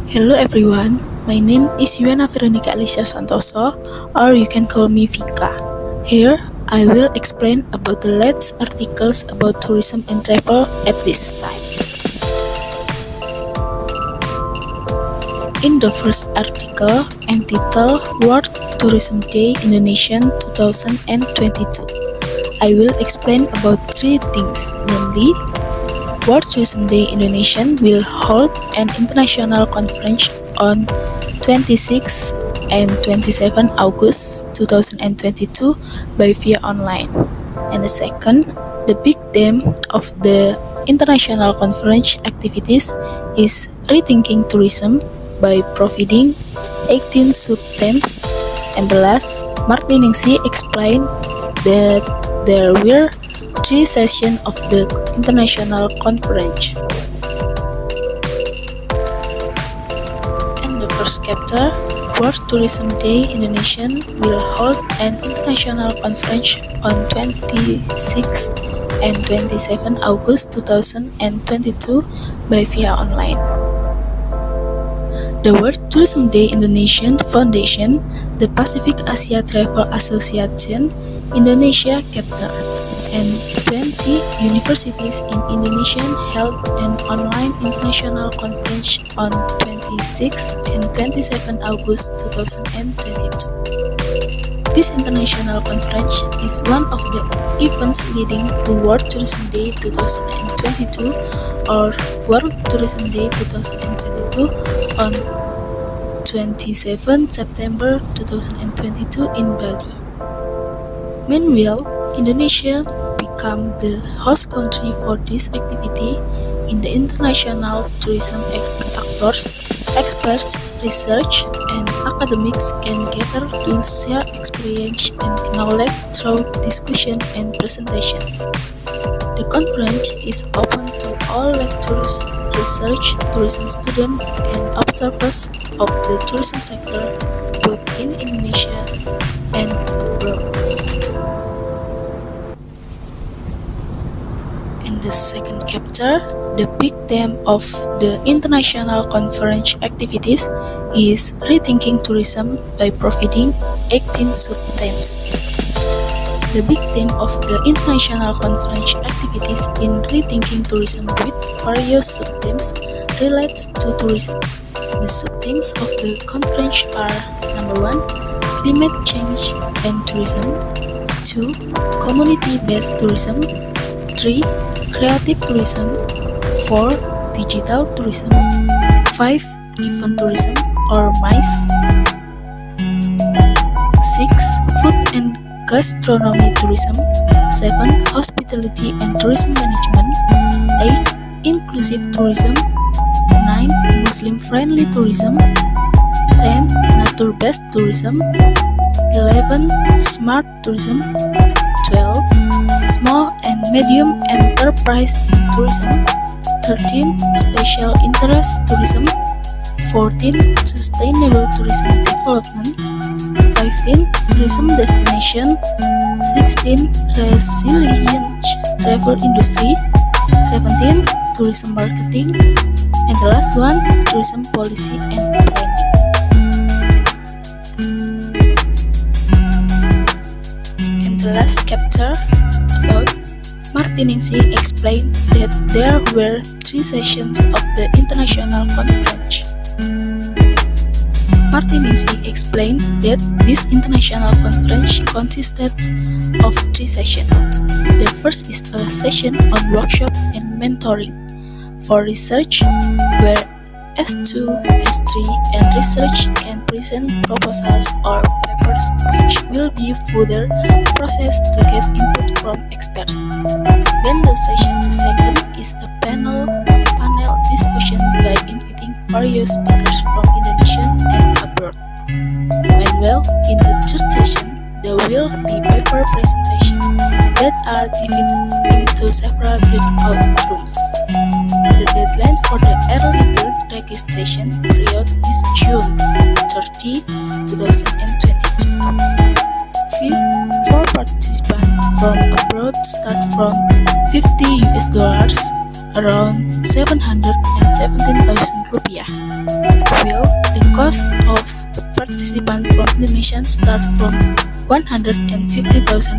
Hello everyone, my name is Yuana Veronica Alicia Santoso, or you can call me Vika. Here, I will explain about the latest articles about tourism and travel at this time. In the first article, entitled World Tourism Day Indonesia 2022, I will explain about three things, namely, World Tourism Day Indonesia will hold an international conference on 26 and 27 August 2022 by via online. And the second, the big theme of the international conference activities is rethinking tourism by providing 18 sub-themes. And the last, Martin Ningsi explained that there were 3 sessions of the international conference. In the first chapter, World Tourism Day Indonesia will hold an international conference on 26 and 27 August 2022 by via online. The World Tourism Day Indonesia Foundation, the Pacific Asia Travel Association, Indonesia chapter, and 20 universities in Indonesia held an online international conference on 26 and 27 August 2022. This international conference is one of the events leading to World Tourism Day 2022 or World Tourism Day 2022 on 27 September 2022 in Bali. Meanwhile, Indonesia become the host country for this activity in the international tourism actors, experts, research, and academics can gather to share experience and knowledge through discussion and presentation. The conference is open to all lecturers, research, tourism students, and observers of the tourism sector both in Indonesia and abroad. In the second chapter, the big theme of the international conference activities is rethinking tourism by providing 18 sub-themes. The big theme of the international conference activities in rethinking tourism with various sub-themes relates to tourism. The sub-themes of the conference are: number 1, climate change and tourism; 2, community-based tourism; 3, creative tourism; 4, digital tourism; 5, event tourism or MICE; 6, food and gastronomy tourism; 7, hospitality and tourism management; 8, inclusive tourism; 9, Muslim-friendly tourism; 10, nature-based tourism; 11, smart tourism; 12, small and medium enterprise tourism; 13, special interest tourism; 14, sustainable tourism development; 15, tourism destination; 16, resilient travel industry; 17, tourism marketing; and the last one, tourism policy and planning. In the last chapter about Martin Ningsi explained that there were 3 sessions of the international conference. Martin Ningsi explained that this international conference consisted of 3 sessions. The first is a session on workshop and mentoring for research, where S2, S3, and research can present proposals or papers which will be further processed to get input from experts. Then the second is a panel discussion by inviting various speakers from Indonesia and abroad. Meanwhile, in the third session, there will be paper presentations that are divided into several breakout rooms. The deadline for the early bird registration period is June 30, 2022. Fees for participants from abroad start from $50, around $770 17,000 rupiah. Will the cost of participant from Indonesia start from 150,000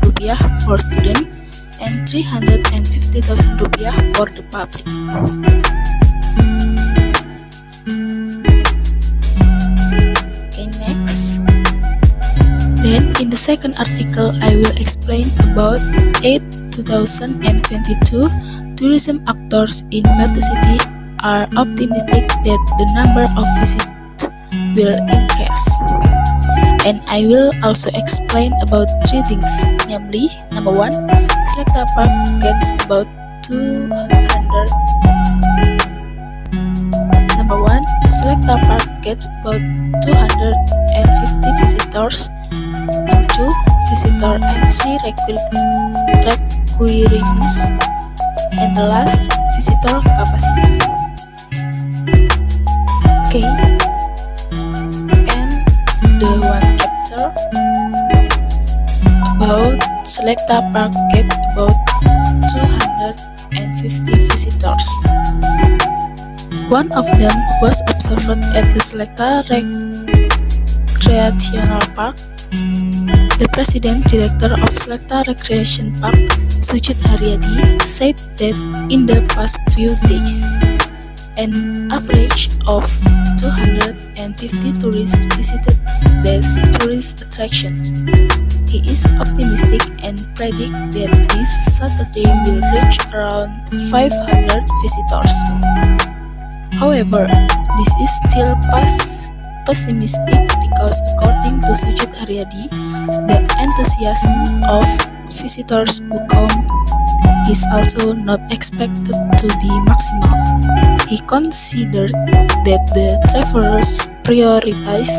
rupiah for student and 350,000 rupiah for the public. Okay, next. Then in the second article, I will explain about 2022 tourism actors in Batu City are optimistic that the number of visits will increase. And I will also explain about three things, namely, number one, Selecta Park gets about 200. Number one, Selecta Park gets about 250 visitors. Number two, visitor entry requirements. And the last, visitor capacity. Okay. The one chapter about Selecta Park gets about 250 visitors. One of them was observed at the Selecta Recreational Park. The President Director of Selecta Recreation Park, Sujud Haryadi, said that in the past few days, an average of 250 tourists visited these tourist attractions. He is optimistic and predicts that this Saturday will reach around 500 visitors. However, this is still pessimistic because according to Sujud Haryadi, the enthusiasm of visitors who come is also not expected to be maximal. He considered that the travelers prioritize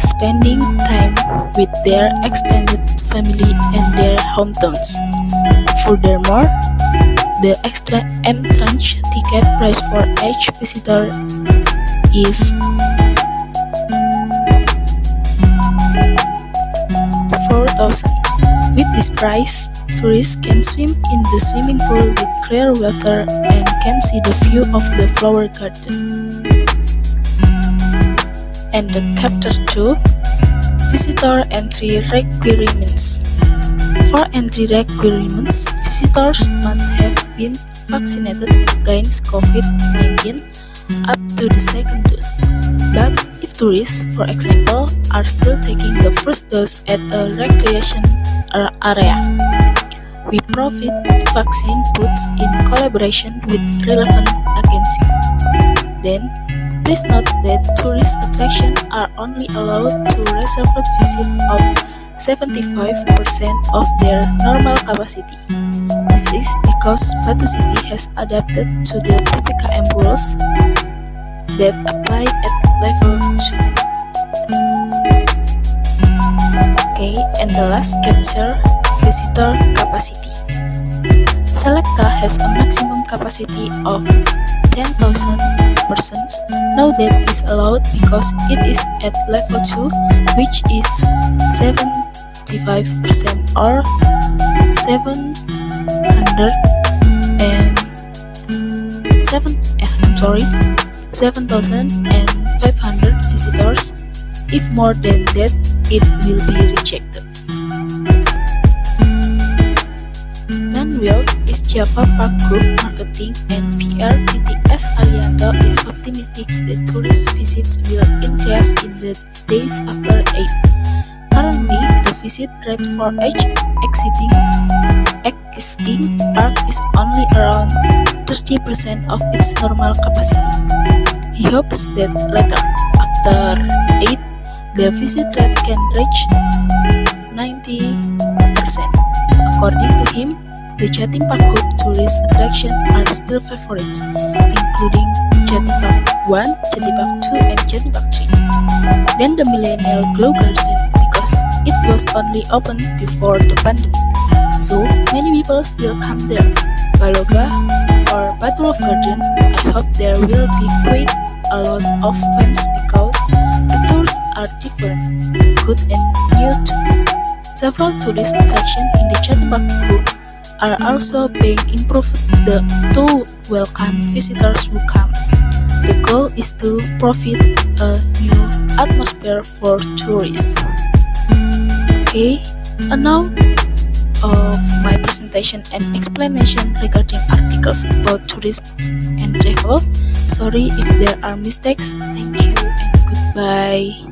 spending time with their extended family and their hometowns. Furthermore, the extra entrance ticket price for each visitor is 4,000. With this price, tourists can swim in the swimming pool with clear water and can see the view of the flower garden. And the chapter 2, visitor entry requirements. For entry requirements, visitors must have been vaccinated against COVID-19 up to the second dose. But if tourists, for example, are still taking the first dose at a recreation area, we provide vaccine booths in collaboration with relevant agency. Then, please note that tourist attractions are only allowed to reserved visit of 75% of their normal capacity. This is because Batu City has adapted to the PPKM rules that apply at level 2. Okay, and the last capture, visitor capacity. Selecta has a maximum capacity of 10,000 persons. Now that is allowed because it is at level 2, which is 75% or 7,500 visitors. If more than that, it will be rejected. Manuel is Java Park Group Marketing and PR TTS Arianto is optimistic that tourist visits will increase in the days after 8. Currently, the visit rate for each existing park is only around 30% of its normal capacity. He hopes that later, after 8, the visit rate can reach 90%. According to him, the Jatim Park Group tourist attractions are still favorites, including Jatim Park 1, Jatim Park 2, and Jatim Park 3. Then the Millennial Glow Garden, because it was only open before the pandemic, so many people still come there. Baloga or Batu Love Garden, I hope there will be quite a lot of fans because the tours are different, good and new too. Several tourist attractions in the Jatim Park Group are also being improved to welcome visitors who come. The goal is to provide a new atmosphere for tourists. Okay, now of my presentation and explanation regarding articles about tourism and travel. Sorry if there are mistakes. Thank you and goodbye.